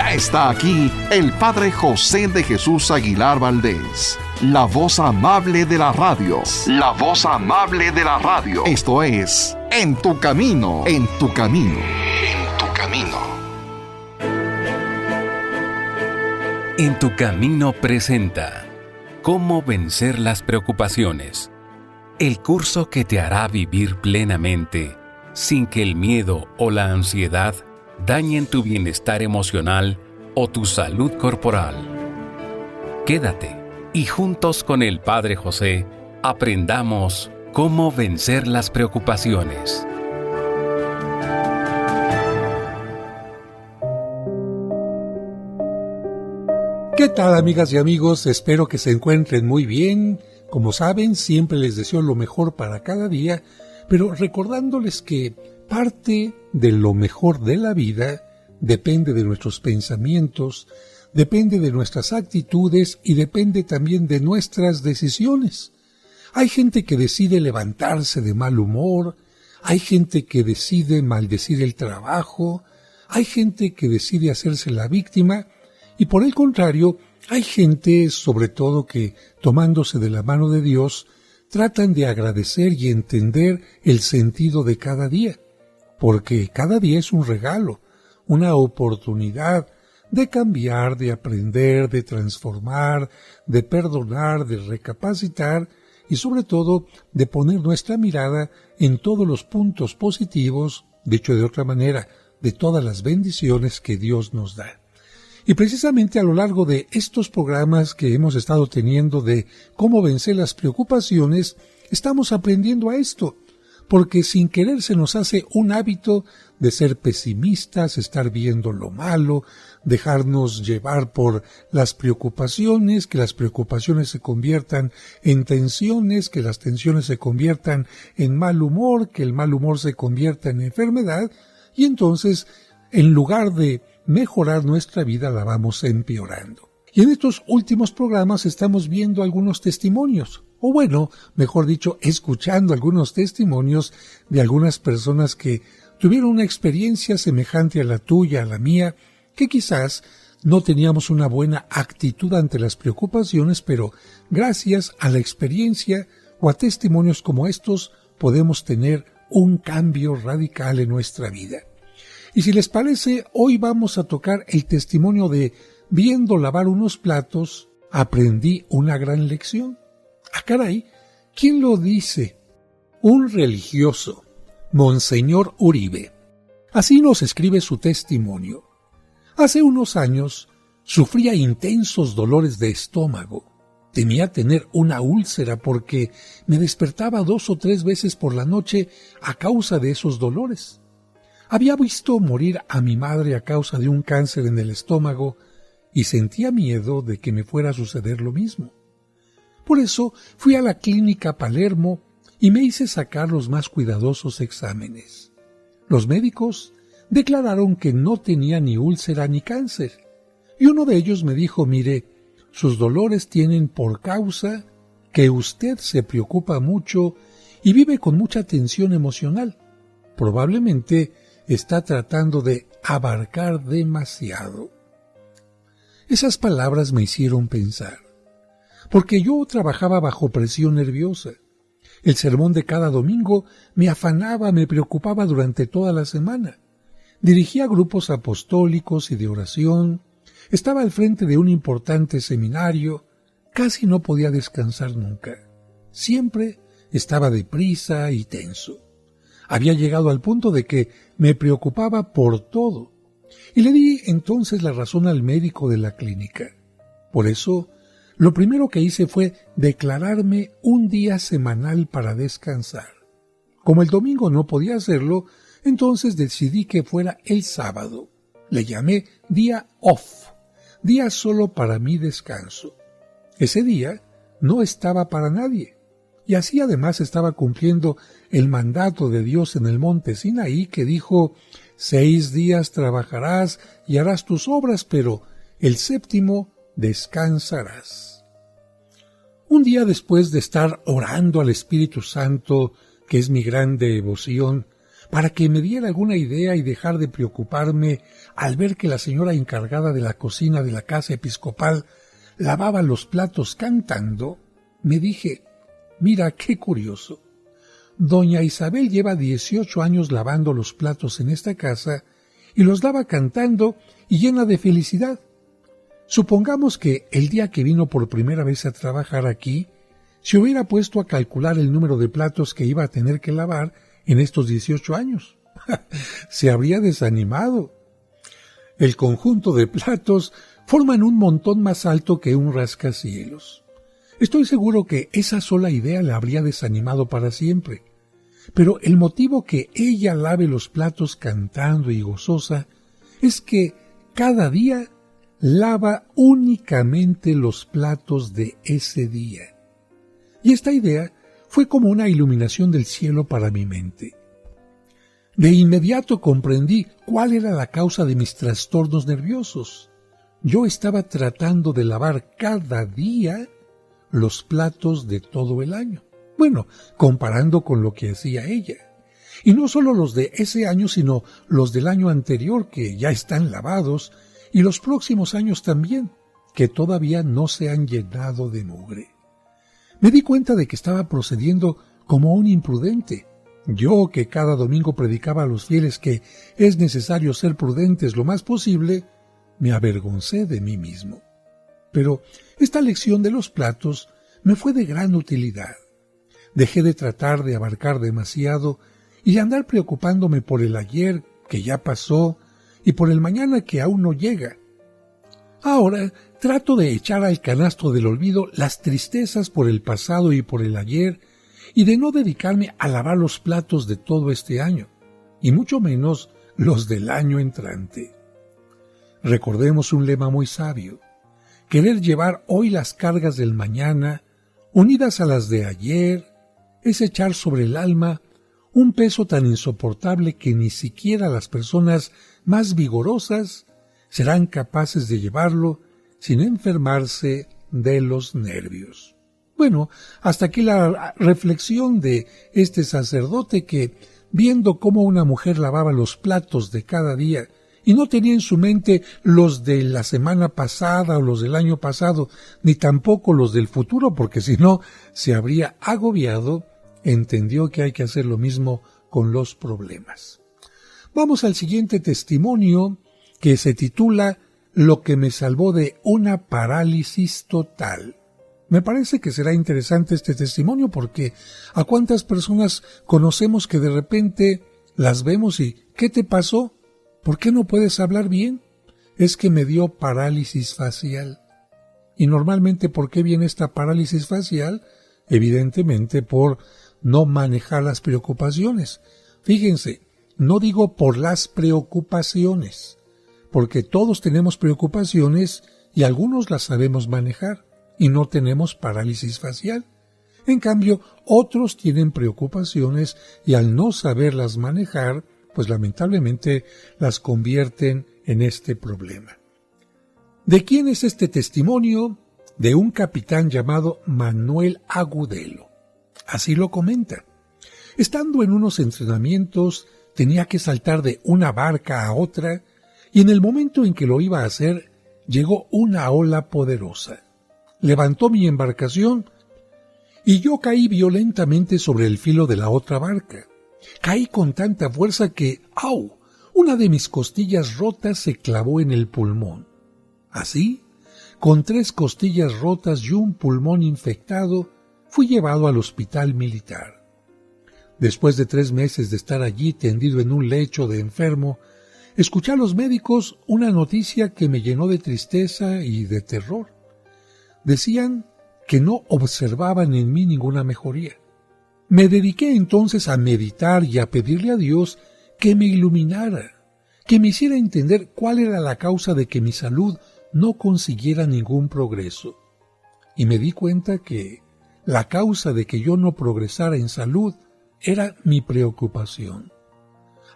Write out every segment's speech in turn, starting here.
Ya está aquí el Padre José de Jesús Aguilar Valdés, la voz amable de la radio. La voz amable de la radio. Esto es En tu Camino, en tu Camino, en tu Camino. En tu Camino presenta Cómo vencer las preocupaciones. El curso que te hará vivir plenamente, sin que el miedo o la ansiedad dañen tu bienestar emocional o tu salud corporal. Quédate y juntos con el Padre José aprendamos cómo vencer las preocupaciones. ¿Qué tal, amigas y amigos? Espero que se encuentren muy bien. Como saben, siempre les deseo lo mejor para cada día, pero recordándoles que parte de lo mejor de la vida depende de nuestros pensamientos, depende de nuestras actitudes y depende también de nuestras decisiones. Hay gente que decide levantarse de mal humor, hay gente que decide maldecir el trabajo, hay gente que decide hacerse la víctima y por el contrario, hay gente, sobre todo, que tomándose de la mano de Dios, tratan de agradecer y entender el sentido de cada día, porque cada día es un regalo, una oportunidad de cambiar, de aprender, de transformar, de perdonar, de recapacitar y sobre todo de poner nuestra mirada en todos los puntos positivos, dicho de otra manera, de todas las bendiciones que Dios nos da. Y precisamente a lo largo de estos programas que hemos estado teniendo de cómo vencer las preocupaciones, estamos aprendiendo a esto, porque sin querer se nos hace un hábito de ser pesimistas, estar viendo lo malo, dejarnos llevar por las preocupaciones, que las preocupaciones se conviertan en tensiones, que las tensiones se conviertan en mal humor, que el mal humor se convierta en enfermedad, y entonces, en lugar de mejorar nuestra vida, la vamos empeorando. Y en estos últimos programas estamos viendo algunos testimonios, o bueno, mejor dicho, escuchando algunos testimonios de algunas personas que tuvieron una experiencia semejante a la tuya, a la mía, que quizás no teníamos una buena actitud ante las preocupaciones, pero gracias a la experiencia o a testimonios como estos podemos tener un cambio radical en nuestra vida. Y si les parece, hoy vamos a tocar el testimonio de viendo lavar unos platos, aprendí una gran lección. ¡Ah, caray! ¿Quién lo dice? Un religioso, Monseñor Uribe. Así nos escribe su testimonio. Hace unos años sufría intensos dolores de estómago. Temía tener una úlcera porque me despertaba 2 o 3 veces por la noche a causa de esos dolores. Había visto morir a mi madre a causa de un cáncer en el estómago y sentía miedo de que me fuera a suceder lo mismo. Por eso fui a la clínica Palermo y me hice sacar los más cuidadosos exámenes. Los médicos declararon que no tenía ni úlcera ni cáncer, y uno de ellos me dijo: mire, sus dolores tienen por causa que usted se preocupa mucho y vive con mucha tensión emocional. Probablemente está tratando de abarcar demasiado. Esas palabras me hicieron pensar, porque yo trabajaba bajo presión nerviosa. El sermón de cada domingo me afanaba, me preocupaba durante toda la semana. Dirigía grupos apostólicos y de oración, estaba al frente de un importante seminario, casi no podía descansar nunca. Siempre estaba deprisa y tenso. Había llegado al punto de que me preocupaba por todo, y le di entonces la razón al médico de la clínica. Por eso, lo primero que hice fue declararme un día semanal para descansar. Como el domingo no podía hacerlo, entonces decidí que fuera el sábado. Le llamé día off, día solo para mi descanso. Ese día no estaba para nadie. Y así además estaba cumpliendo el mandato de Dios en el monte Sinaí, que dijo: 6 días trabajarás y harás tus obras, pero el 7º descansarás. Un día después de estar orando al Espíritu Santo, que es mi gran devoción, para que me diera alguna idea y dejar de preocuparme al ver que la señora encargada de la cocina de la casa episcopal lavaba los platos cantando, me dije, mira qué curioso. Doña Isabel lleva 18 años lavando los platos en esta casa y los lava cantando y llena de felicidad. Supongamos que el día que vino por primera vez a trabajar aquí, se hubiera puesto a calcular el número de platos que iba a tener que lavar en estos 18 años. Se habría desanimado. El conjunto de platos forman un montón más alto que un rascacielos. Estoy seguro que esa sola idea la habría desanimado para siempre. Pero el motivo que ella lave los platos cantando y gozosa es que cada día lava únicamente los platos de ese día. Y esta idea fue como una iluminación del cielo para mi mente. De inmediato comprendí cuál era la causa de mis trastornos nerviosos. Yo estaba tratando de lavar cada día los platos de todo el año. Bueno, comparando con lo que hacía ella. Y no solo los de ese año, sino los del año anterior, que ya están lavados, y los próximos años también, que todavía no se han llenado de mugre. Me di cuenta de que estaba procediendo como un imprudente. Yo, que cada domingo predicaba a los fieles que es necesario ser prudentes lo más posible, me avergoncé de mí mismo. Pero esta lección de los platos me fue de gran utilidad. Dejé de tratar de abarcar demasiado y de andar preocupándome por el ayer que ya pasó y por el mañana que aún no llega. Ahora trato de echar al canasto del olvido las tristezas por el pasado y por el ayer y de no dedicarme a lavar los platos de todo este año, y mucho menos los del año entrante. Recordemos un lema muy sabio: querer llevar hoy las cargas del mañana, unidas a las de ayer, es echar sobre el alma un peso tan insoportable que ni siquiera las personas más vigorosas serán capaces de llevarlo sin enfermarse de los nervios. Bueno, hasta aquí la reflexión de este sacerdote que, viendo cómo una mujer lavaba los platos de cada día y no tenía en su mente los de la semana pasada o los del año pasado, ni tampoco los del futuro, porque si no se habría agobiado, entendió que hay que hacer lo mismo con los problemas. Vamos al siguiente testimonio, que se titula Lo que me salvó de una parálisis total. Me parece que será interesante este testimonio porque ¿a cuántas personas conocemos que de repente las vemos y ¿qué te pasó? ¿Por qué no puedes hablar bien? Es que me dio parálisis facial. Y normalmente, ¿por qué viene esta parálisis facial? Evidentemente por no manejar las preocupaciones. Fíjense, no digo por las preocupaciones, porque todos tenemos preocupaciones y algunos las sabemos manejar y no tenemos parálisis facial. En cambio, otros tienen preocupaciones y al no saberlas manejar, pues lamentablemente las convierten en este problema. ¿De quién es este testimonio? De un capitán llamado Manuel Agudelo. Así lo comenta. Estando en unos entrenamientos, tenía que saltar de una barca a otra, y en el momento en que lo iba a hacer, llegó una ola poderosa. Levantó mi embarcación y yo caí violentamente sobre el filo de la otra barca. Caí con tanta fuerza que, ¡au!, una de mis costillas rotas se clavó en el pulmón. Así, con 3 costillas rotas y un pulmón infectado, fui llevado al hospital militar. Después de 3 meses de estar allí tendido en un lecho de enfermo, escuché a los médicos una noticia que me llenó de tristeza y de terror. Decían que no observaban en mí ninguna mejoría. Me dediqué entonces a meditar y a pedirle a Dios que me iluminara, que me hiciera entender cuál era la causa de que mi salud no consiguiera ningún progreso. Y me di cuenta que la causa de que yo no progresara en salud era mi preocupación.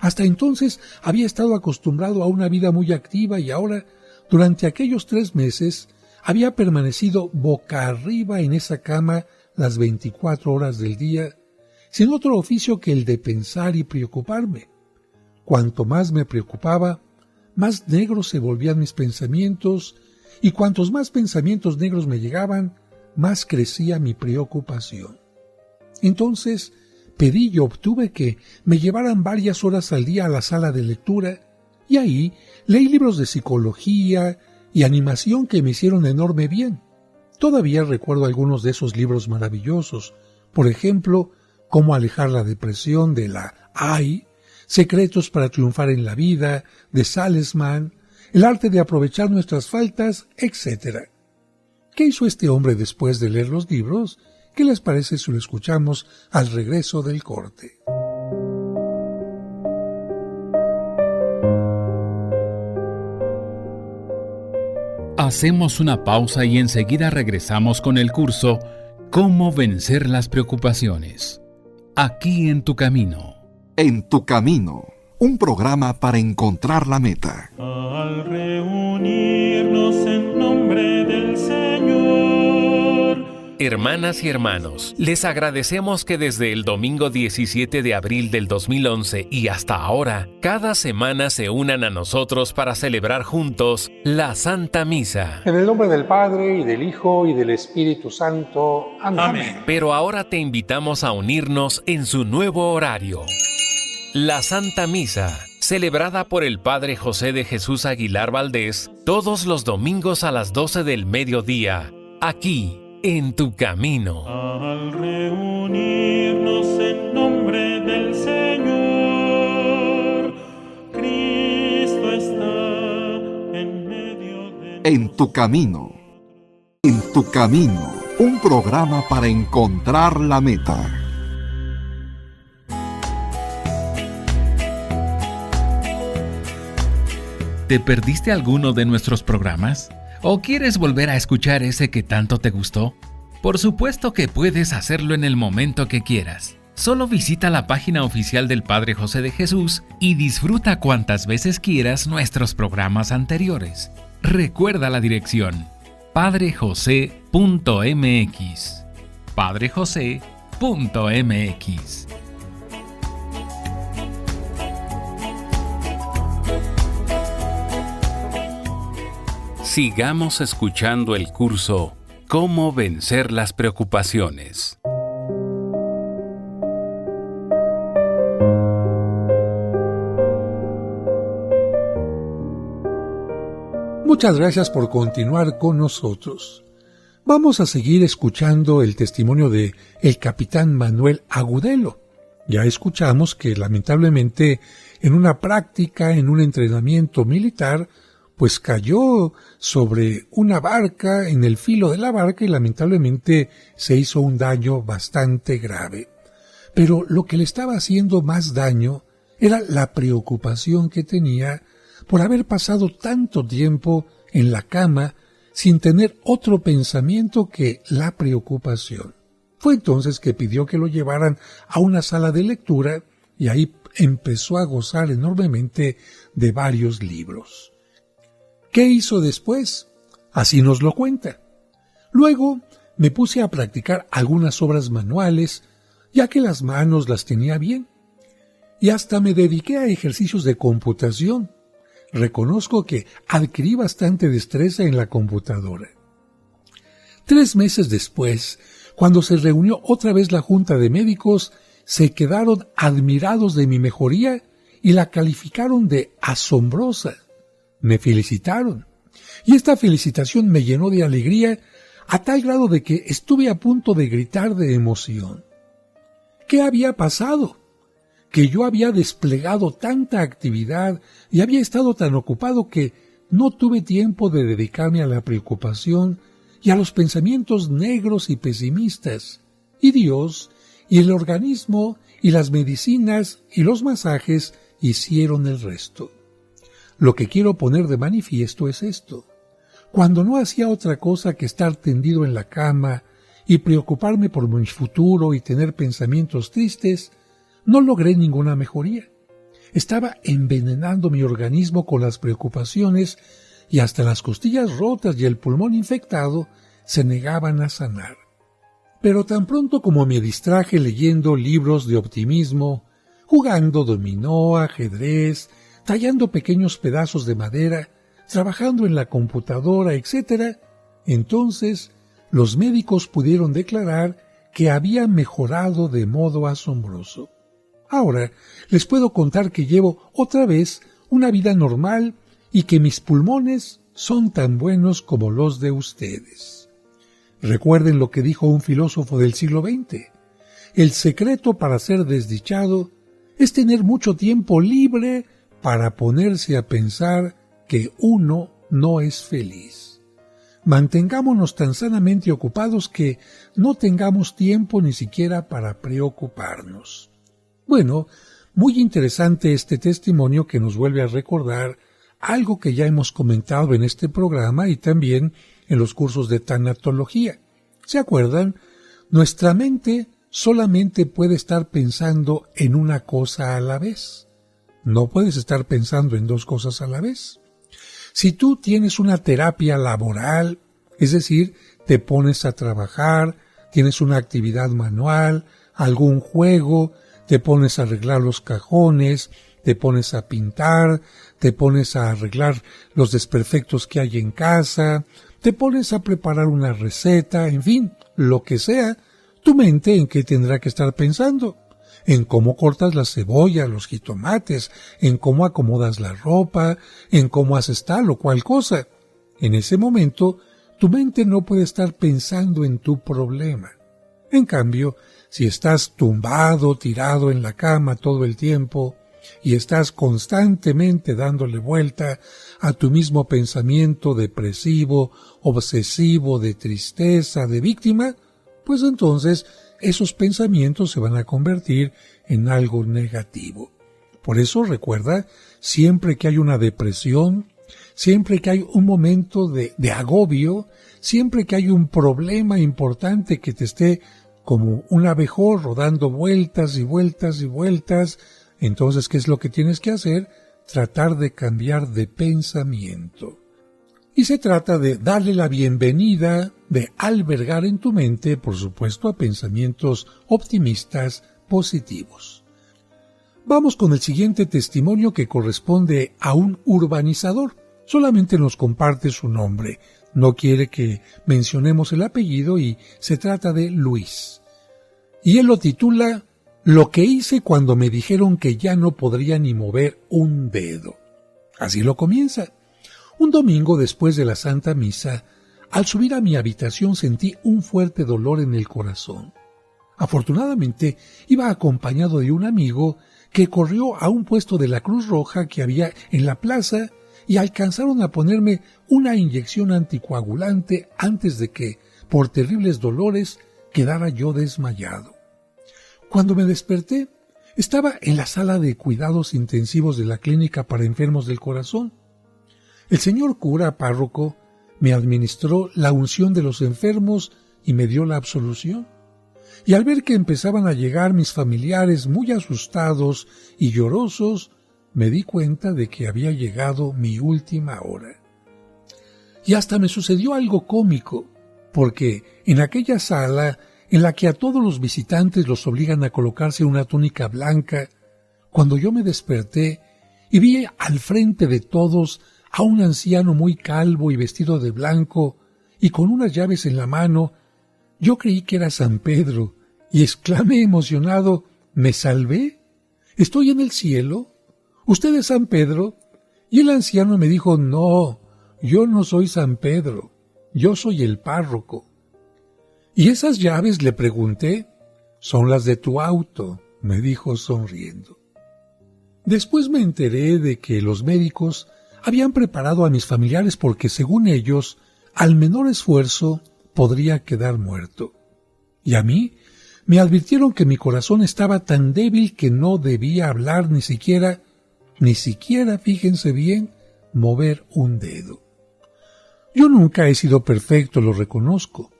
Hasta entonces había estado acostumbrado a una vida muy activa y ahora, durante aquellos 3 meses, había permanecido boca arriba en esa cama las 24 horas del día, sin otro oficio que el de pensar y preocuparme. Cuanto más me preocupaba, más negros se volvían mis pensamientos, y cuantos más pensamientos negros me llegaban, más crecía mi preocupación. Entonces pedí y obtuve que me llevaran varias horas al día a la sala de lectura, y ahí leí libros de psicología y animación que me hicieron enorme bien. Todavía recuerdo algunos de esos libros maravillosos, por ejemplo, Cómo alejar la depresión de la AI, Secretos para triunfar en la vida, de Salesman, El arte de aprovechar nuestras faltas, etc. ¿Qué hizo este hombre después de leer los libros? ¿Qué les parece si lo escuchamos al regreso del corte? Hacemos una pausa y enseguida regresamos con el curso Cómo vencer las preocupaciones. Aquí en tu camino. En tu camino, un programa para encontrar la meta. Al reunirnos en nombre del Señor. Hermanas y hermanos, les agradecemos que desde el domingo 17 de abril del 2011 y hasta ahora, cada semana se unan a nosotros para celebrar juntos la Santa Misa. En el nombre del Padre, y del Hijo, y del Espíritu Santo. Amén. Amén. Pero ahora te invitamos a unirnos en su nuevo horario. La Santa Misa, celebrada por el Padre José de Jesús Aguilar Valdés, todos los domingos a las 12 del mediodía, aquí, en tu camino. Al reunirnos en nombre del Señor, Cristo está en medio de En tu camino. En tu camino, un programa para encontrar la meta. ¿Te perdiste alguno de nuestros programas? ¿O quieres volver a escuchar ese que tanto te gustó? Por supuesto que puedes hacerlo en el momento que quieras. Solo visita la página oficial del Padre José de Jesús y disfruta cuantas veces quieras nuestros programas anteriores. Recuerda la dirección: padrejose.mx. padrejose.mx. Sigamos escuchando el curso Cómo vencer las preocupaciones. Muchas gracias por continuar con nosotros. Vamos a seguir escuchando el testimonio de el capitán Manuel Agudelo. Ya escuchamos que lamentablemente en una práctica, en un entrenamiento militar, pues cayó sobre una barca, en el filo de la barca, y lamentablemente se hizo un daño bastante grave. Pero lo que le estaba haciendo más daño era la preocupación que tenía por haber pasado tanto tiempo en la cama sin tener otro pensamiento que la preocupación. Fue entonces que pidió que lo llevaran a una sala de lectura y ahí empezó a gozar enormemente de varios libros. ¿Qué hizo después? Así nos lo cuenta. Luego me puse a practicar algunas obras manuales, ya que las manos las tenía bien, y hasta me dediqué a ejercicios de computación. Reconozco que adquirí bastante destreza en la computadora. 3 meses después, cuando se reunió otra vez la junta de médicos, se quedaron admirados de mi mejoría y la calificaron de asombrosa. Me felicitaron, y esta felicitación me llenó de alegría a tal grado de que estuve a punto de gritar de emoción. ¿Qué había pasado? Que yo había desplegado tanta actividad y había estado tan ocupado que no tuve tiempo de dedicarme a la preocupación y a los pensamientos negros y pesimistas, y Dios y el organismo y las medicinas y los masajes hicieron el resto. Lo que quiero poner de manifiesto es esto. Cuando no hacía otra cosa que estar tendido en la cama y preocuparme por mi futuro y tener pensamientos tristes, no logré ninguna mejoría. Estaba envenenando mi organismo con las preocupaciones y hasta las costillas rotas y el pulmón infectado se negaban a sanar. Pero tan pronto como me distraje leyendo libros de optimismo, jugando dominó, ajedrez, tallando pequeños pedazos de madera, trabajando en la computadora, etc., entonces los médicos pudieron declarar que había mejorado de modo asombroso. Ahora les puedo contar que llevo otra vez una vida normal y que mis pulmones son tan buenos como los de ustedes. Recuerden lo que dijo un filósofo del siglo XX. El secreto para ser desdichado es tener mucho tiempo libre para ponerse a pensar que uno no es feliz. Mantengámonos tan sanamente ocupados que no tengamos tiempo ni siquiera para preocuparnos. Bueno, muy interesante este testimonio que nos vuelve a recordar algo que ya hemos comentado en este programa y también en los cursos de tanatología. ¿Se acuerdan? Nuestra mente solamente puede estar pensando en una cosa a la vez. No puedes estar pensando en dos cosas a la vez. Si tú tienes una terapia laboral, es decir, te pones a trabajar, tienes una actividad manual, algún juego, te pones a arreglar los cajones, te pones a pintar, te pones a arreglar los desperfectos que hay en casa, te pones a preparar una receta, en fin, lo que sea, tu mente en qué tendrá que estar pensando. En cómo cortas la cebolla, los jitomates, en cómo acomodas la ropa, en cómo haces tal o cual cosa. En ese momento, tu mente no puede estar pensando en tu problema. En cambio, si estás tumbado, tirado en la cama todo el tiempo, y estás constantemente dándole vuelta a tu mismo pensamiento depresivo, obsesivo, de tristeza, de víctima, pues entonces esos pensamientos se van a convertir en algo negativo. Por eso recuerda, siempre que hay una depresión, siempre que hay un momento de agobio, siempre que hay un problema importante que te esté como un abejorro dando vueltas y vueltas y vueltas, entonces, ¿qué es lo que tienes que hacer? Tratar de cambiar de pensamiento. Y se trata de darle la bienvenida, de albergar en tu mente, por supuesto, a pensamientos optimistas, positivos. Vamos con el siguiente testimonio que corresponde a un urbanizador. Solamente nos comparte su nombre. No quiere que mencionemos el apellido y se trata de Luis. Y él lo titula Lo que hice cuando me dijeron que ya no podría ni mover un dedo. Así lo comienza. Un domingo después de la Santa Misa, al subir a mi habitación sentí un fuerte dolor en el corazón. Afortunadamente, iba acompañado de un amigo que corrió a un puesto de la Cruz Roja que había en la plaza y alcanzaron a ponerme una inyección anticoagulante antes de que, por terribles dolores, quedara yo desmayado. Cuando me desperté, estaba en la sala de cuidados intensivos de la clínica para enfermos del corazón. El señor cura párroco me administró la unción de los enfermos y me dio la absolución. Y al ver que empezaban a llegar mis familiares muy asustados y llorosos, me di cuenta de que había llegado mi última hora. Y hasta me sucedió algo cómico, porque en aquella sala en la que a todos los visitantes los obligan a colocarse una túnica blanca, cuando yo me desperté y vi al frente de todos a un anciano muy calvo y vestido de blanco y con unas llaves en la mano, yo creí que era San Pedro y exclamé emocionado, ¿me salvé? ¿Estoy en el cielo? ¿Usted es San Pedro? Y el anciano me dijo, no, yo no soy San Pedro, yo soy el párroco. ¿Y esas llaves?, le pregunté. Son las de tu auto, me dijo sonriendo. Después me enteré de que los médicos habían preparado a mis familiares porque, según ellos, al menor esfuerzo podría quedar muerto. Y a mí me advirtieron que mi corazón estaba tan débil que no debía hablar ni siquiera, fíjense bien, mover un dedo. Yo nunca he sido perfecto, lo reconozco.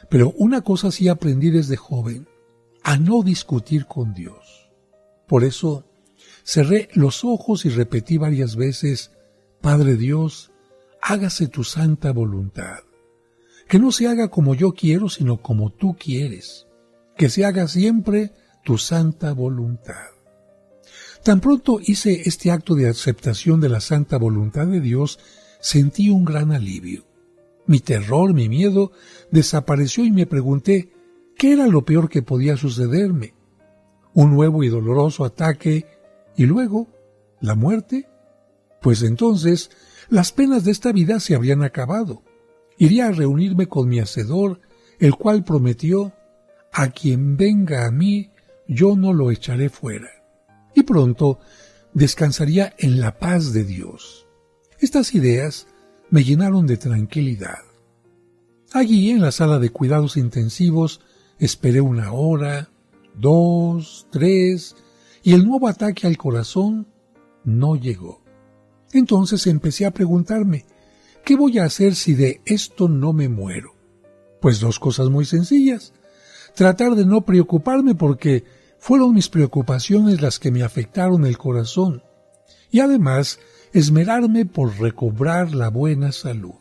Pero una cosa sí aprendí desde joven, a no discutir con Dios. Por eso cerré los ojos y repetí varias veces, Padre Dios, hágase tu santa voluntad. Que no se haga como yo quiero, sino como tú quieres. Que se haga siempre tu santa voluntad. Tan pronto hice este acto de aceptación de la santa voluntad de Dios, sentí un gran alivio. Mi terror, mi miedo, desapareció y me pregunté, ¿qué era lo peor que podía sucederme? ¿Un nuevo y doloroso ataque y luego la muerte? Pues entonces las penas de esta vida se habrían acabado. Iría a reunirme con mi Hacedor, el cual prometió, a quien venga a mí, yo no lo echaré fuera. Y pronto descansaría en la paz de Dios. Estas ideas me llenaron de tranquilidad. Allí, en la sala de cuidados intensivos, esperé 1 hora, 2, 3, y el nuevo ataque al corazón no llegó. Entonces empecé a preguntarme, ¿qué voy a hacer si de esto no me muero? Pues 2 cosas muy sencillas. Tratar de no preocuparme porque fueron mis preocupaciones las que me afectaron el corazón. Y además, esmerarme por recobrar la buena salud.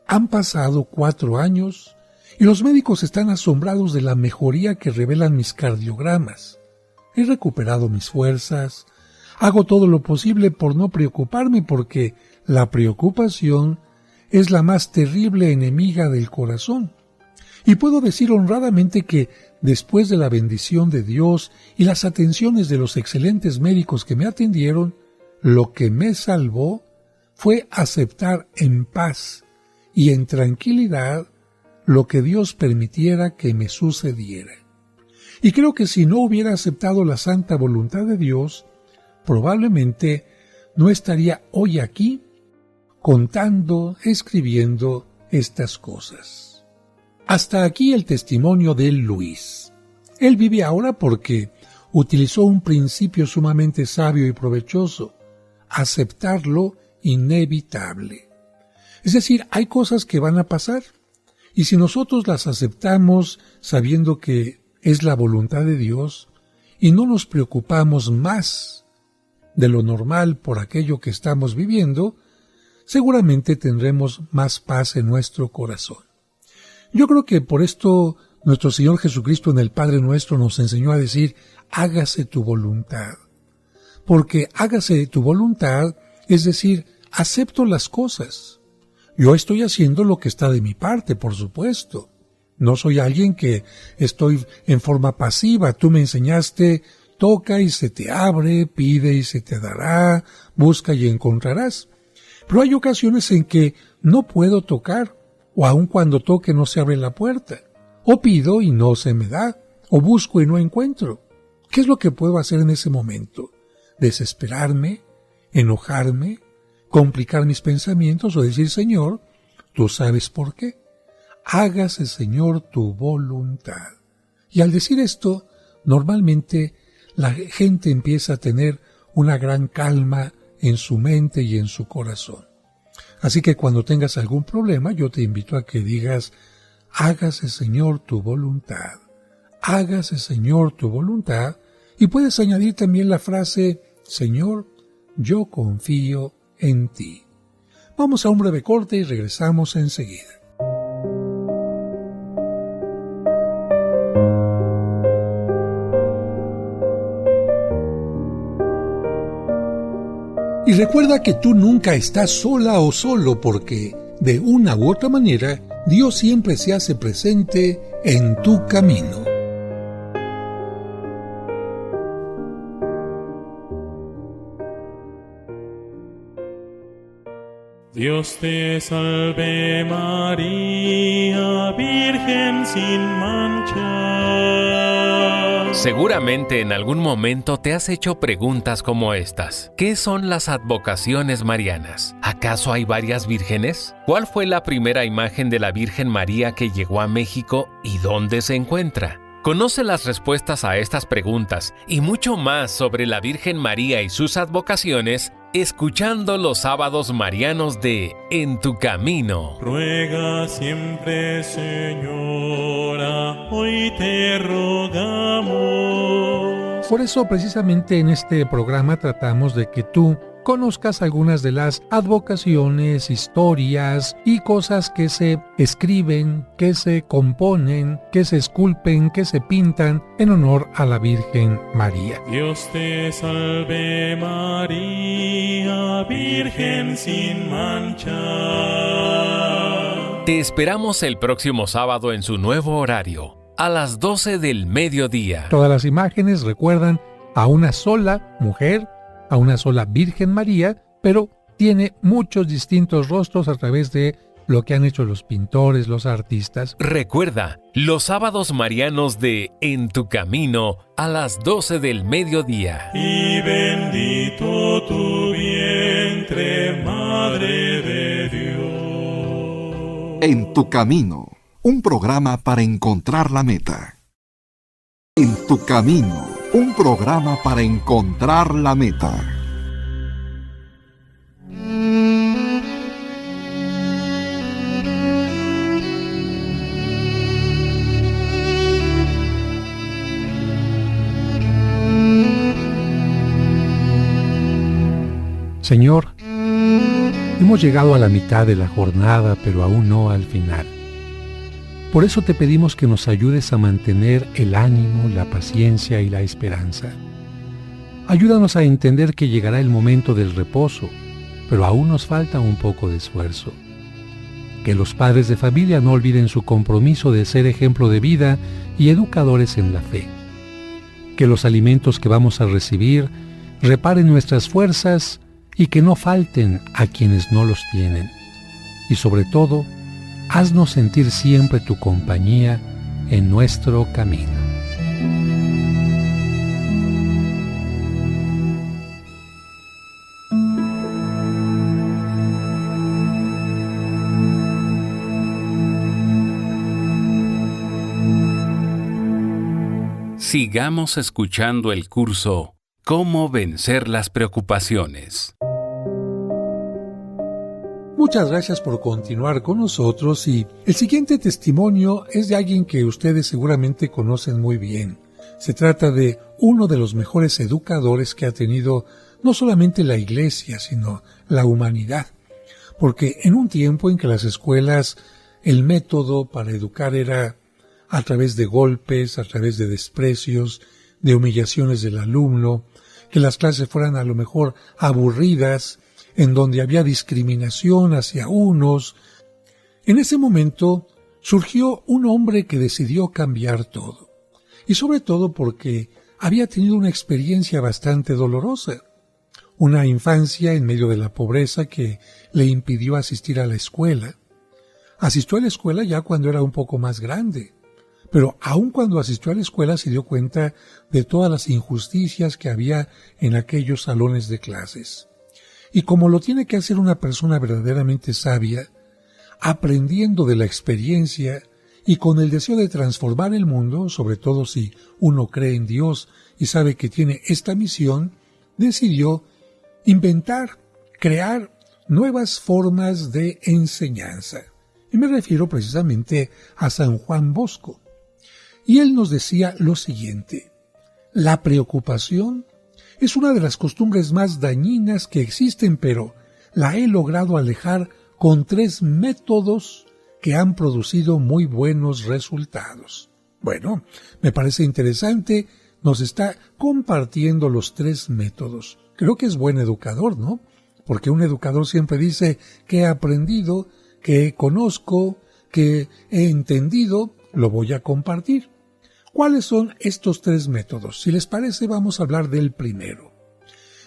Han pasado 4 años y los médicos están asombrados de la mejoría que revelan mis cardiogramas. He recuperado mis fuerzas, hago todo lo posible por no preocuparme porque la preocupación es la más terrible enemiga del corazón. Y puedo decir honradamente que, después de la bendición de Dios y las atenciones de los excelentes médicos que me atendieron, lo que me salvó fue aceptar en paz y en tranquilidad lo que Dios permitiera que me sucediera. Y creo que si no hubiera aceptado la santa voluntad de Dios, probablemente no estaría hoy aquí contando, escribiendo estas cosas. Hasta aquí el testimonio de Luis. Él vive ahora porque utilizó un principio sumamente sabio y provechoso: aceptar lo inevitable. Es decir, hay cosas que van a pasar, y si nosotros las aceptamos sabiendo que es la voluntad de Dios, y no nos preocupamos más de lo normal por aquello que estamos viviendo, seguramente tendremos más paz en nuestro corazón. Yo creo que por esto nuestro Señor Jesucristo en el Padre Nuestro nos enseñó a decir, hágase tu voluntad. Porque hágase tu voluntad, es decir, acepto las cosas. Yo estoy haciendo lo que está de mi parte, por supuesto. No soy alguien que estoy en forma pasiva. Tú me enseñaste, toca y se te abre, pide y se te dará, busca y encontrarás. Pero hay ocasiones en que no puedo tocar, o aun cuando toque no se abre la puerta, o pido y no se me da, o busco y no encuentro. ¿Qué es lo que puedo hacer en ese momento? ¿Desesperarme? ¿Enojarme? ¿Complicar mis pensamientos? ¿O decir, Señor, tú sabes por qué? Hágase, Señor, tu voluntad. Y al decir esto, normalmente la gente empieza a tener una gran calma en su mente y en su corazón. Así que cuando tengas algún problema, yo te invito a que digas, hágase, Señor, tu voluntad. Hágase, Señor, tu voluntad. Y puedes añadir también la frase, Señor, yo confío en ti. Vamos a un breve corte y regresamos enseguida. Y recuerda que tú nunca estás sola o solo porque, de una u otra manera, Dios siempre se hace presente en tu camino. Dios te salve María, Virgen sin mancha. Seguramente en algún momento te has hecho preguntas como estas. ¿Qué son las advocaciones marianas? ¿Acaso hay varias vírgenes? ¿Cuál fue la primera imagen de la Virgen María que llegó a México y dónde se encuentra? Conoce las respuestas a estas preguntas y mucho más sobre la Virgen María y sus advocaciones escuchando los sábados marianos de En tu Camino. Ruega siempre, Señora, hoy te rogamos. Por eso, precisamente en este programa tratamos de que tú conozcas algunas de las advocaciones, historias y cosas que se escriben, que se componen, que se esculpen, que se pintan en honor a la Virgen María. Dios te salve María, Virgen sin mancha. Te esperamos el próximo sábado en su nuevo horario, a las 12 del mediodía. Todas las imágenes recuerdan a una sola mujer, a una sola Virgen María, pero tiene muchos distintos rostros a través de lo que han hecho los pintores, los artistas. Recuerda, los sábados marianos de En tu Camino a las 12 del mediodía. Y bendito tu vientre, Madre de Dios. En tu Camino, un programa para encontrar la meta. En tu Camino, un programa para encontrar la meta. Señor, hemos llegado a la mitad de la jornada, pero aún no al final. Por eso te pedimos que nos ayudes a mantener el ánimo, la paciencia y la esperanza. Ayúdanos a entender que llegará el momento del reposo, pero aún nos falta un poco de esfuerzo. Que los padres de familia no olviden su compromiso de ser ejemplo de vida y educadores en la fe. Que los alimentos que vamos a recibir reparen nuestras fuerzas y que no falten a quienes no los tienen. Y sobre todo, haznos sentir siempre tu compañía en nuestro camino. Sigamos escuchando el curso ¿Cómo vencer las preocupaciones? Muchas gracias por continuar con nosotros y el siguiente testimonio es de alguien que ustedes seguramente conocen muy bien. Se trata de uno de los mejores educadores que ha tenido no solamente la Iglesia, sino la humanidad. Porque en un tiempo en que las escuelas, el método para educar era a través de golpes, a través de desprecios, de humillaciones del alumno, que las clases fueran a lo mejor aburridas, en donde había discriminación hacia unos. En ese momento surgió un hombre que decidió cambiar todo, y sobre todo porque había tenido una experiencia bastante dolorosa, una infancia en medio de la pobreza que le impidió asistir a la escuela. Asistió a la escuela ya cuando era un poco más grande, pero aun cuando asistió a la escuela se dio cuenta de todas las injusticias que había en aquellos salones de clases. Y como lo tiene que hacer una persona verdaderamente sabia, aprendiendo de la experiencia y con el deseo de transformar el mundo, sobre todo si uno cree en Dios y sabe que tiene esta misión, decidió inventar, crear nuevas formas de enseñanza. Y me refiero precisamente a San Juan Bosco. Y él nos decía lo siguiente: la preocupación es una de las costumbres más dañinas que existen, pero la he logrado alejar con 3 métodos que han producido muy buenos resultados. Bueno, me parece interesante, nos está compartiendo los 3 métodos. Creo que es buen educador, ¿no? Porque un educador siempre dice que he aprendido, que conozco, que he entendido, lo voy a compartir. ¿Cuáles son estos 3 métodos? Si les parece, vamos a hablar del primero.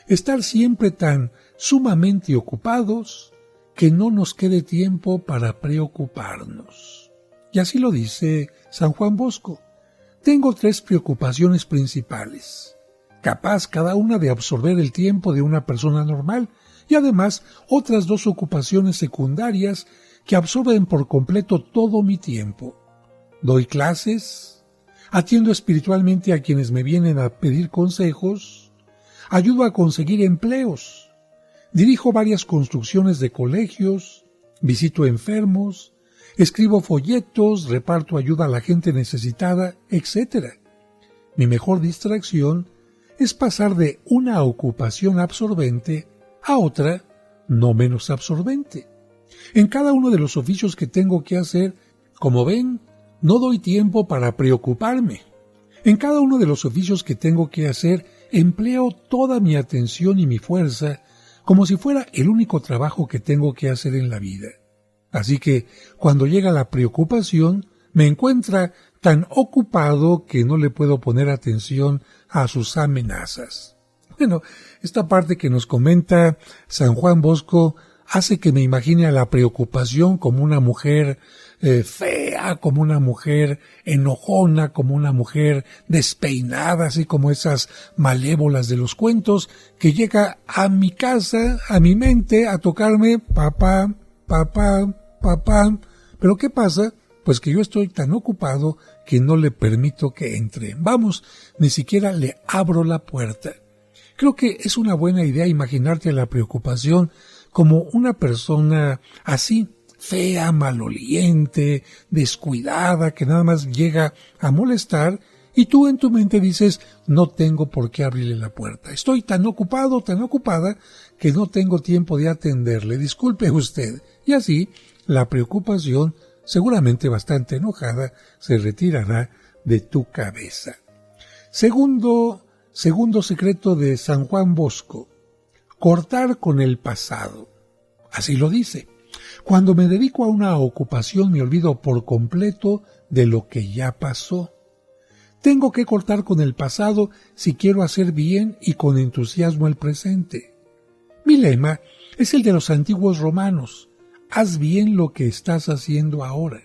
Estar siempre tan sumamente ocupados que no nos quede tiempo para preocuparnos. Y así lo dice San Juan Bosco. Tengo 3 preocupaciones principales, capaz cada una de absorber el tiempo de una persona normal, y además otras 2 ocupaciones secundarias que absorben por completo todo mi tiempo. Doy clases, atiendo espiritualmente a quienes me vienen a pedir consejos, ayudo a conseguir empleos, dirijo varias construcciones de colegios, visito enfermos, escribo folletos, reparto ayuda a la gente necesitada, etc. Mi mejor distracción es pasar de una ocupación absorbente a otra no menos absorbente. En cada uno de los oficios que tengo que hacer, como ven, no doy tiempo para preocuparme. En cada uno de los oficios que tengo que hacer, empleo toda mi atención y mi fuerza como si fuera el único trabajo que tengo que hacer en la vida. Así que, cuando llega la preocupación, me encuentra tan ocupado que no le puedo poner atención a sus amenazas. Bueno, esta parte que nos comenta San Juan Bosco hace que me imagine a la preocupación como una mujer fea, como una mujer enojona, como una mujer despeinada, así como esas malévolas de los cuentos, que llega a mi casa, a mi mente, a tocarme, papá, papá, papá. Pero ¿qué pasa? Pues que yo estoy tan ocupado que no le permito que entre. Vamos, ni siquiera le abro la puerta. Creo que es una buena idea imaginarte a la preocupación como una persona así, fea, maloliente, descuidada, que nada más llega a molestar, y tú en tu mente dices, no tengo por qué abrirle la puerta. Estoy tan ocupado, tan ocupada, que no tengo tiempo de atenderle. Disculpe usted. Y así, la preocupación, seguramente bastante enojada, se retirará de tu cabeza. Segundo secreto de San Juan Bosco: cortar con el pasado. Así lo dice. Cuando me dedico a una ocupación me olvido por completo de lo que ya pasó. Tengo que cortar con el pasado si quiero hacer bien y con entusiasmo el presente. Mi lema es el de los antiguos romanos: haz bien lo que estás haciendo ahora.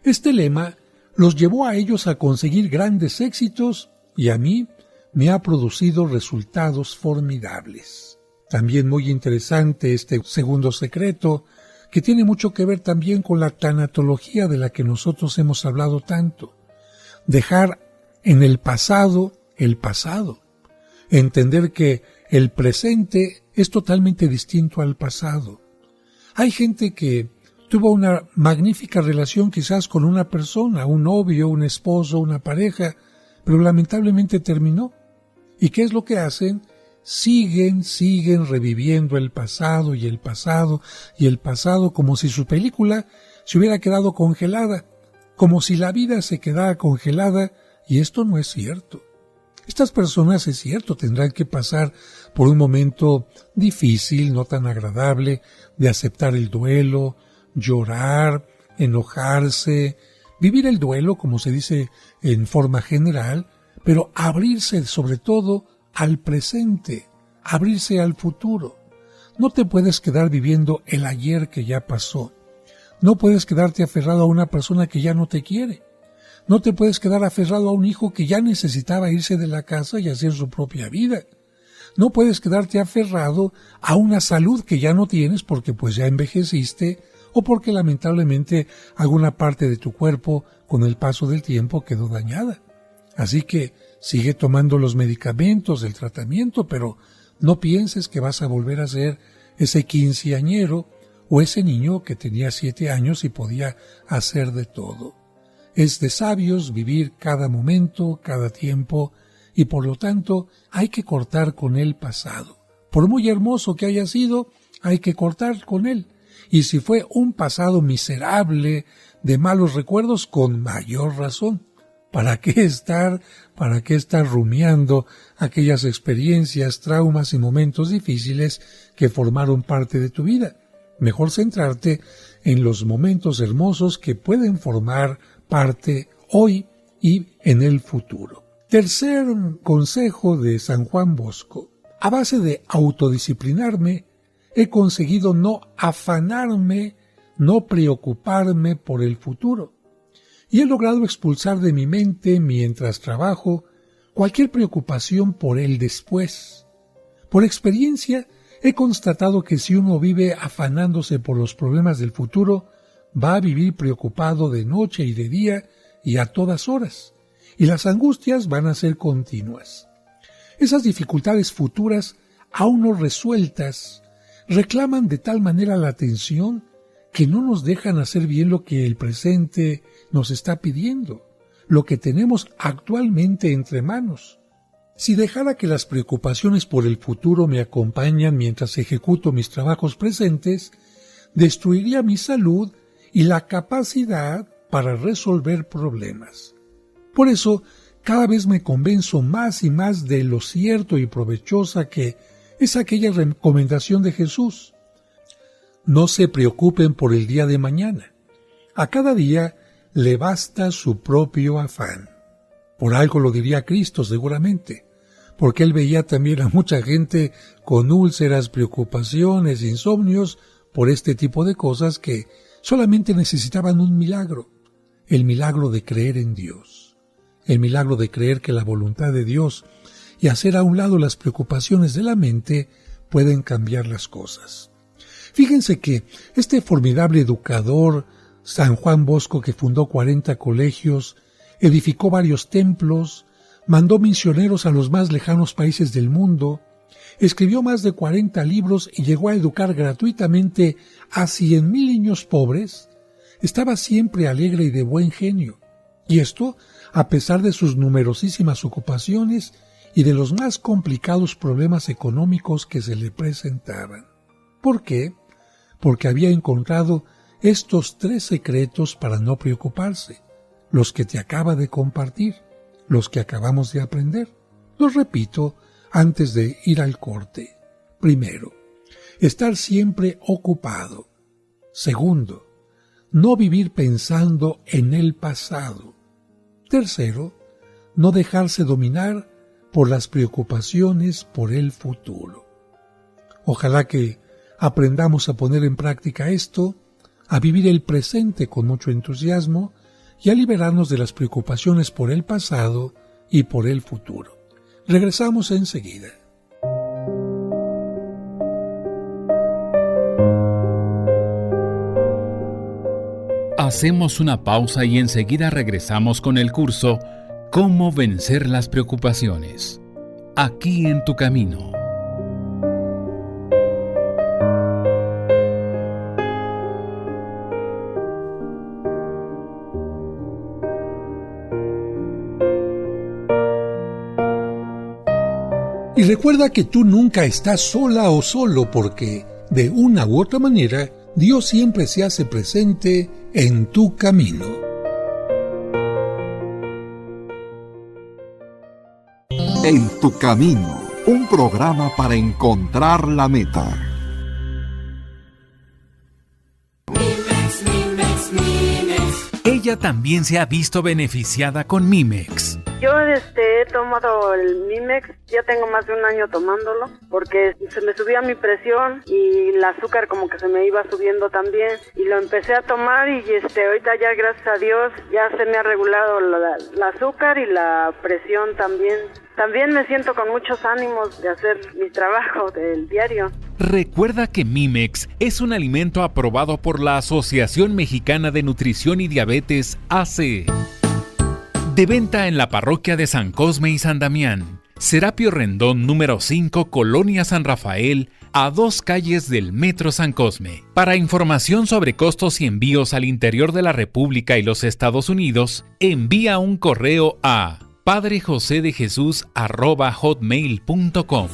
Este lema los llevó a ellos a conseguir grandes éxitos y a mí me ha producido resultados formidables. También muy interesante este segundo secreto, que tiene mucho que ver también con la tanatología de la que nosotros hemos hablado tanto. Dejar en el pasado. Entender que el presente es totalmente distinto al pasado. Hay gente que tuvo una magnífica relación quizás con una persona, un novio, un esposo, una pareja, pero lamentablemente terminó. ¿Y qué es lo que hacen? Siguen reviviendo el pasado y el pasado y el pasado, como si su película se hubiera quedado congelada, como si la vida se quedara congelada, y esto no es cierto. Estas personas, es cierto, tendrán que pasar por un momento difícil, no tan agradable, de aceptar el duelo, llorar, enojarse, vivir el duelo, como se dice en forma general, pero abrirse sobre todo al presente, abrirse al futuro. No te puedes quedar viviendo el ayer que ya pasó. No puedes quedarte aferrado a una persona que ya no te quiere. No te puedes quedar aferrado a un hijo que ya necesitaba irse de la casa y hacer su propia vida. No puedes quedarte aferrado a una salud que ya no tienes porque pues ya envejeciste o porque lamentablemente alguna parte de tu cuerpo con el paso del tiempo quedó dañada. Así que sigue tomando los medicamentos del tratamiento, pero no pienses que vas a volver a ser ese quinceañero o ese niño que tenía 7 años y podía hacer de todo. Es de sabios vivir cada momento, cada tiempo, y por lo tanto hay que cortar con el pasado. Por muy hermoso que haya sido, hay que cortar con él. Y si fue un pasado miserable, de malos recuerdos, con mayor razón. ¿Para qué estar rumiando aquellas experiencias, traumas y momentos difíciles que formaron parte de tu vida? Mejor centrarte en los momentos hermosos que pueden formar parte hoy y en el futuro. Tercer consejo de San Juan Bosco: a base de autodisciplinarme, he conseguido no afanarme, no preocuparme por el futuro. Y he logrado expulsar de mi mente, mientras trabajo, cualquier preocupación por el después. Por experiencia, he constatado que si uno vive afanándose por los problemas del futuro, va a vivir preocupado de noche y de día y a todas horas, y las angustias van a ser continuas. Esas dificultades futuras, aún no resueltas, reclaman de tal manera la atención que no nos dejan hacer bien lo que el presente nos está pidiendo, lo que tenemos actualmente entre manos. Si dejara que las preocupaciones por el futuro me acompañan mientras ejecuto mis trabajos presentes, destruiría mi salud y la capacidad para resolver problemas. Por eso, cada vez me convenzo más y más de lo cierto y provechosa que es aquella recomendación de Jesús. No se preocupen por el día de mañana. A cada día le basta su propio afán. Por algo lo diría Cristo seguramente, porque él veía también a mucha gente con úlceras, preocupaciones, insomnios, por este tipo de cosas que solamente necesitaban un milagro, el milagro de creer en Dios, el milagro de creer que la voluntad de Dios y hacer a un lado las preocupaciones de la mente pueden cambiar las cosas. Fíjense que este formidable educador, San Juan Bosco, que fundó 40 colegios, edificó varios templos, mandó misioneros a los más lejanos países del mundo, escribió más de 40 libros y llegó a educar gratuitamente a 100,000 niños pobres, estaba siempre alegre y de buen genio. Y esto a pesar de sus numerosísimas ocupaciones y de los más complicados problemas económicos que se le presentaban. ¿Por qué? Porque había encontrado estos 3 secretos para no preocuparse, los que te acaba de compartir, los que acabamos de aprender. Los repito antes de ir al corte. Primero, estar siempre ocupado. Segundo, no vivir pensando en el pasado. Tercero, no dejarse dominar por las preocupaciones por el futuro. Ojalá que aprendamos a poner en práctica esto, a vivir el presente con mucho entusiasmo y a liberarnos de las preocupaciones por el pasado y por el futuro. Regresamos enseguida. Hacemos una pausa y enseguida regresamos con el curso Cómo vencer las preocupaciones. Aquí en tu camino. Y recuerda que tú nunca estás sola o solo porque, de una u otra manera, Dios siempre se hace presente en tu camino. En tu camino, un programa para encontrar la meta. Ella también se ha visto beneficiada con Mimex. Yo he tomado el Mimex, ya tengo más de un año tomándolo, porque se me subía mi presión y el azúcar como que se me iba subiendo también, y lo empecé a tomar y ahorita ya gracias a Dios ya se me ha regulado el azúcar y la presión también. También me siento con muchos ánimos de hacer mi trabajo del diario. Recuerda que Mimex es un alimento aprobado por la Asociación Mexicana de Nutrición y Diabetes AC. De venta en la parroquia de San Cosme y San Damián. Serapio Rendón número 5, Colonia San Rafael, a 2 calles del Metro San Cosme. Para información sobre costos y envíos al interior de la República y los Estados Unidos, envía un correo a padrejosedejesus@hotmail.com.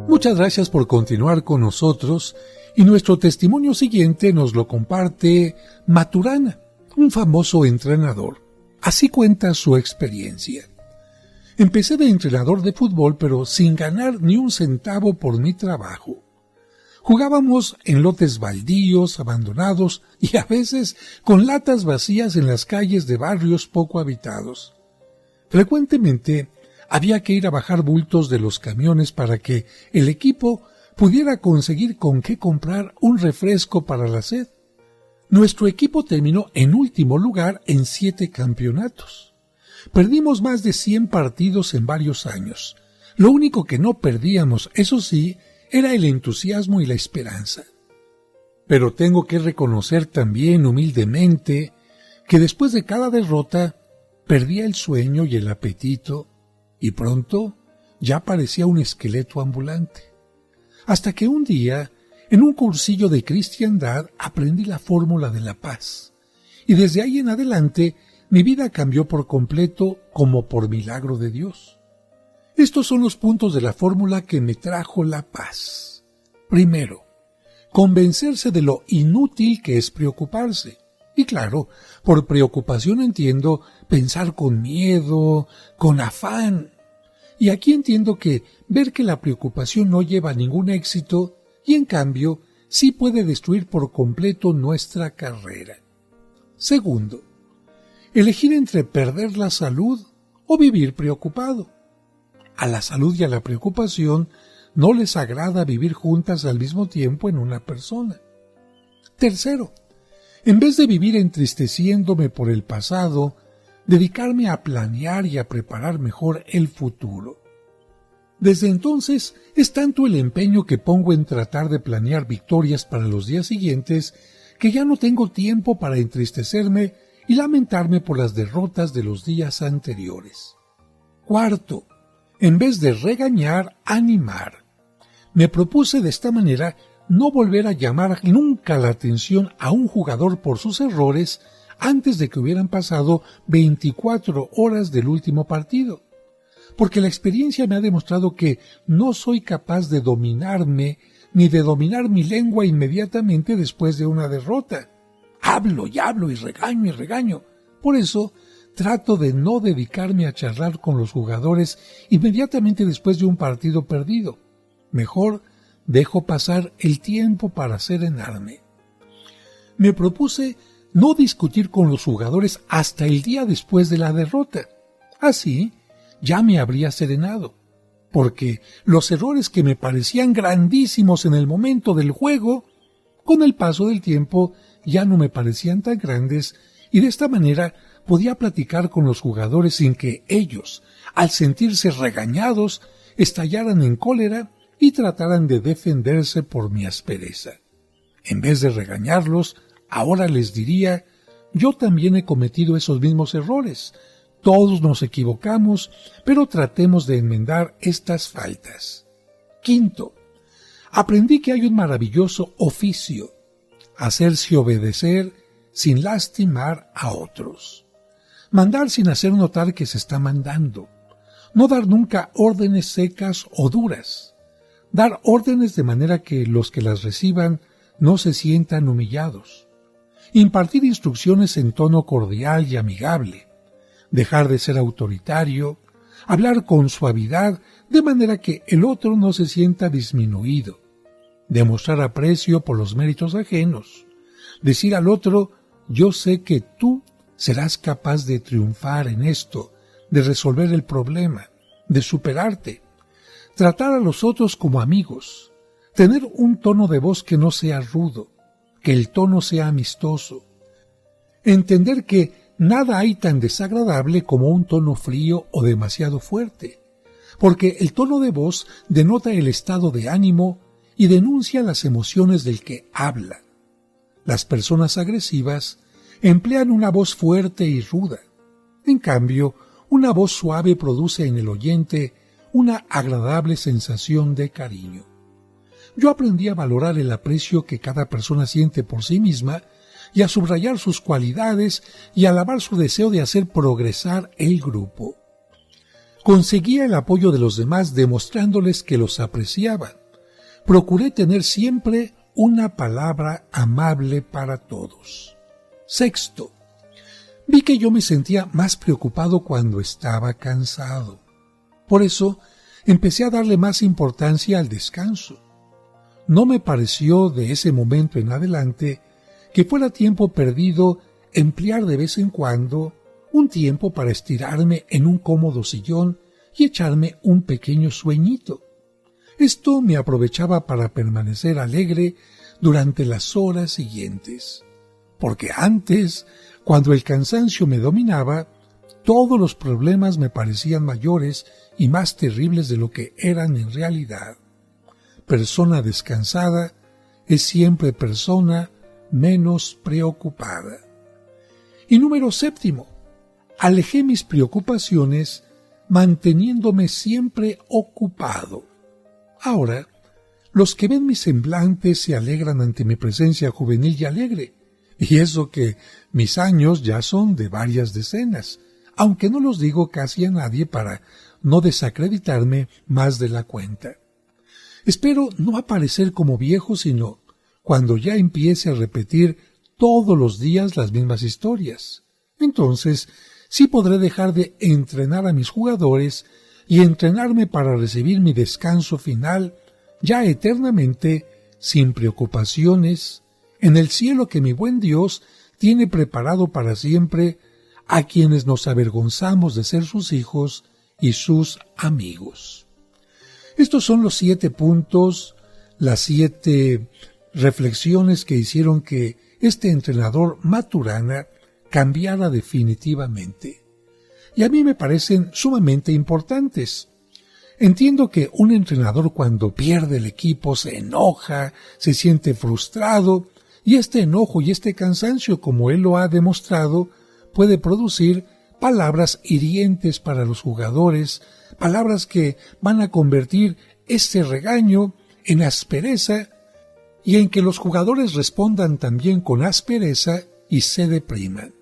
Muchas gracias por continuar con nosotros y nuestro testimonio siguiente nos lo comparte Maturana, un famoso entrenador. Así cuenta su experiencia. Empecé de entrenador de fútbol pero sin ganar ni un centavo por mi trabajo. Jugábamos en lotes baldíos, abandonados y a veces con latas vacías en las calles de barrios poco habitados. Frecuentemente había que ir a bajar bultos de los camiones para que el equipo pudiera conseguir con qué comprar un refresco para la sed. Nuestro equipo terminó en último lugar en 7 campeonatos. Perdimos más de 100 partidos en varios años. Lo único que no perdíamos, eso sí, era el entusiasmo y la esperanza. Pero tengo que reconocer también humildemente que después de cada derrota perdía el sueño y el apetito y pronto ya parecía un esqueleto ambulante. Hasta que un día En un cursillo de cristiandad aprendí la fórmula de la paz, y desde ahí en adelante mi vida cambió por completo como por milagro de Dios. Estos son los puntos de la fórmula que me trajo la paz. Primero, convencerse de lo inútil que es preocuparse. Y claro, por preocupación entiendo pensar con miedo, con afán. Y aquí entiendo que ver que la preocupación no lleva a ningún éxito y en cambio sí puede destruir por completo nuestra carrera. Segundo, elegir entre perder la salud o vivir preocupado. A la salud y a la preocupación no les agrada vivir juntas al mismo tiempo en una persona. Tercero, en vez de vivir entristeciéndome por el pasado, dedicarme a planear y a preparar mejor el futuro. Desde entonces es tanto el empeño que pongo en tratar de planear victorias para los días siguientes que ya no tengo tiempo para entristecerme y lamentarme por las derrotas de los días anteriores. Cuarto, en vez de regañar, animar. Me propuse de esta manera no volver a llamar nunca la atención a un jugador por sus errores antes de que hubieran pasado 24 horas del último partido, porque la experiencia me ha demostrado que no soy capaz de dominarme ni de dominar mi lengua inmediatamente después de una derrota. Hablo y hablo y regaño. Por eso trato de no dedicarme a charlar con los jugadores inmediatamente después de un partido perdido. Mejor dejo pasar el tiempo para serenarme. Me propuse no discutir con los jugadores hasta el día después de la derrota. Así ya me habría serenado, porque los errores que me parecían grandísimos en el momento del juego, con el paso del tiempo ya no me parecían tan grandes y de esta manera podía platicar con los jugadores sin que ellos, al sentirse regañados, estallaran en cólera y trataran de defenderse por mi aspereza. En vez de regañarlos, ahora les diría, yo también he cometido esos mismos errores. Todos nos equivocamos, pero tratemos de enmendar estas faltas. Quinto, aprendí que hay un maravilloso oficio, hacerse obedecer sin lastimar a otros. Mandar sin hacer notar que se está mandando. No dar nunca órdenes secas o duras. Dar órdenes de manera que los que las reciban no se sientan humillados. Impartir instrucciones en tono cordial y amigable. Dejar de ser autoritario. Hablar con suavidad de manera que el otro no se sienta disminuido. Demostrar aprecio por los méritos ajenos. Decir al otro, yo sé que tú serás capaz de triunfar en esto, de resolver el problema, de superarte. Tratar a los otros como amigos. Tener un tono de voz que no sea rudo, que el tono sea amistoso. Entender que nada hay tan desagradable como un tono frío o demasiado fuerte, porque el tono de voz denota el estado de ánimo y denuncia las emociones del que habla. Las personas agresivas emplean una voz fuerte y ruda. En cambio, una voz suave produce en el oyente una agradable sensación de cariño. Yo aprendí a valorar el aprecio que cada persona siente por sí misma y a subrayar sus cualidades y a alabar su deseo de hacer progresar el grupo. Conseguía el apoyo de los demás demostrándoles que los apreciaba. Procuré tener siempre una palabra amable para todos. Sexto, vi que yo me sentía más preocupado cuando estaba cansado. Por eso empecé a darle más importancia al descanso. No me pareció de ese momento en adelante que fuera tiempo perdido emplear de vez en cuando un tiempo para estirarme en un cómodo sillón y echarme un pequeño sueñito. Esto me aprovechaba para permanecer alegre durante las horas siguientes, porque antes, cuando el cansancio me dominaba, todos los problemas me parecían mayores y más terribles de lo que eran en realidad. Persona descansada es siempre persona menos preocupada. Y número 7, alejé mis preocupaciones manteniéndome siempre ocupado. Ahora, Los que ven mi semblante se alegran ante mi presencia juvenil y alegre, y eso que mis años ya son de varias decenas, aunque no los digo casi a nadie para no desacreditarme más de la cuenta. Espero no aparecer como viejo, sino cuando ya empiece a repetir todos los días las mismas historias. Entonces, sí podré dejar de entrenar a mis jugadores y entrenarme para recibir mi descanso final, ya eternamente, sin preocupaciones, en el cielo que mi buen Dios tiene preparado para siempre a quienes nos avergonzamos de ser sus hijos y sus amigos. Estos son los 7 puntos, las 7 reflexiones que hicieron que este entrenador Maturana cambiara definitivamente. Y a mí me parecen sumamente importantes. Entiendo que un entrenador cuando pierde el equipo se enoja, se siente frustrado, y este enojo y este cansancio, como él lo ha demostrado, puede producir palabras hirientes para los jugadores, palabras que van a convertir ese regaño en aspereza y en que los jugadores respondan también con aspereza y se depriman.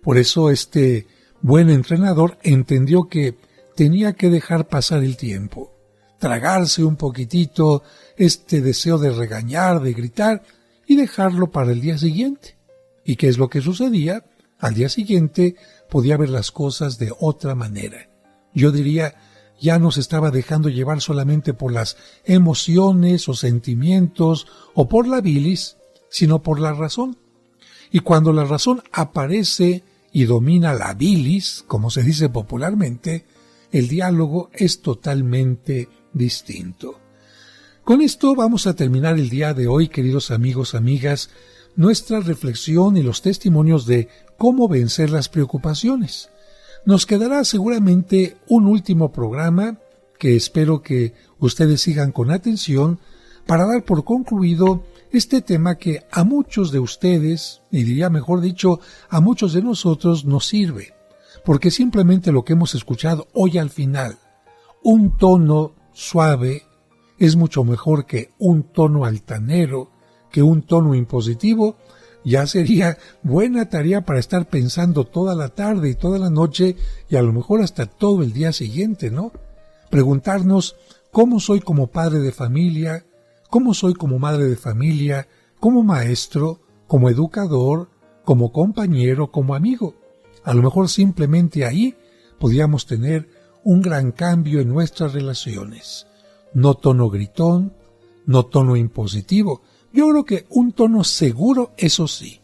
Por eso este buen entrenador entendió que tenía que dejar pasar el tiempo, tragarse un poquitito este deseo de regañar, de gritar y dejarlo para el día siguiente. ¿Y qué es lo que sucedía? Al día siguiente podía ver las cosas de otra manera. Yo diría, ya no se estaba dejando llevar solamente por las emociones o sentimientos o por la bilis, sino por la razón. Y cuando la razón aparece y domina la bilis, como se dice popularmente, el diálogo es totalmente distinto. Con esto vamos a terminar el día de hoy, queridos amigos, amigas, nuestra reflexión y los testimonios de cómo vencer las preocupaciones. Nos quedará seguramente un último programa que espero que ustedes sigan con atención para dar por concluido este tema que a muchos de ustedes, y diría mejor dicho, a muchos de nosotros nos sirve, porque simplemente lo que hemos escuchado hoy al final, un tono suave, es mucho mejor que un tono altanero, que un tono impositivo. Ya sería buena tarea para estar pensando toda la tarde y toda la noche y a lo mejor hasta todo el día siguiente, ¿no? Preguntarnos cómo soy como padre de familia, cómo soy como madre de familia, como maestro, como educador, como compañero, como amigo. A lo mejor simplemente ahí podríamos tener un gran cambio en nuestras relaciones. No tono gritón, no tono impositivo. Yo creo que un tono seguro, eso sí.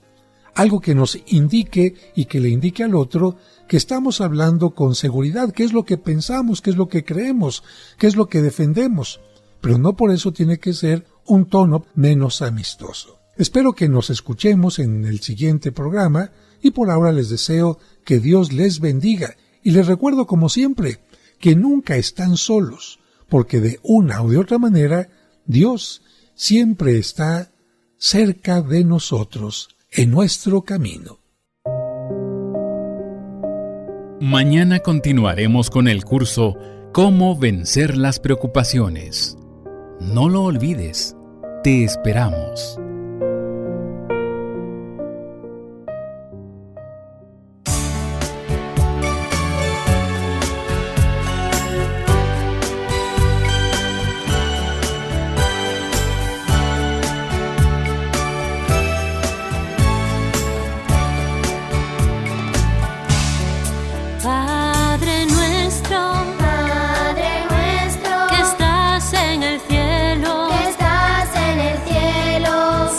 Algo que nos indique y que le indique al otro que estamos hablando con seguridad, qué es lo que pensamos, qué es lo que creemos, qué es lo que defendemos. Pero no por eso tiene que ser un tono menos amistoso. Espero que nos escuchemos en el siguiente programa y por ahora les deseo que Dios les bendiga y les recuerdo como siempre que nunca están solos, porque de una o de otra manera Dios siempre está cerca de nosotros en nuestro camino. Mañana continuaremos con el curso Cómo vencer las preocupaciones. No lo olvides, te esperamos. Padre nuestro, que estás en el cielo,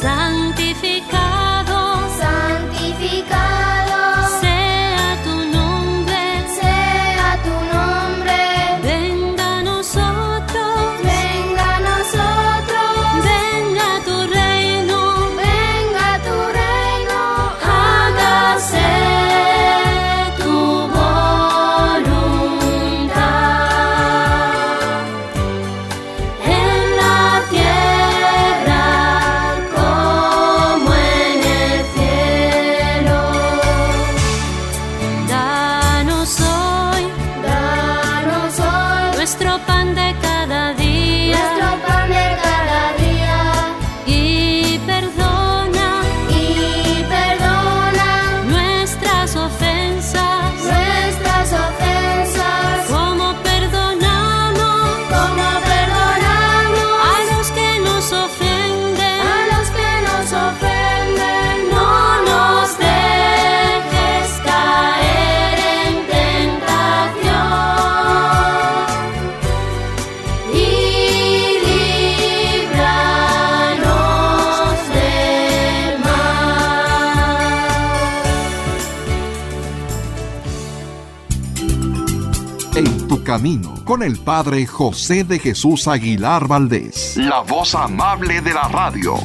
En tu camino, con el Padre José de Jesús Aguilar Valdés, la voz amable de la radio.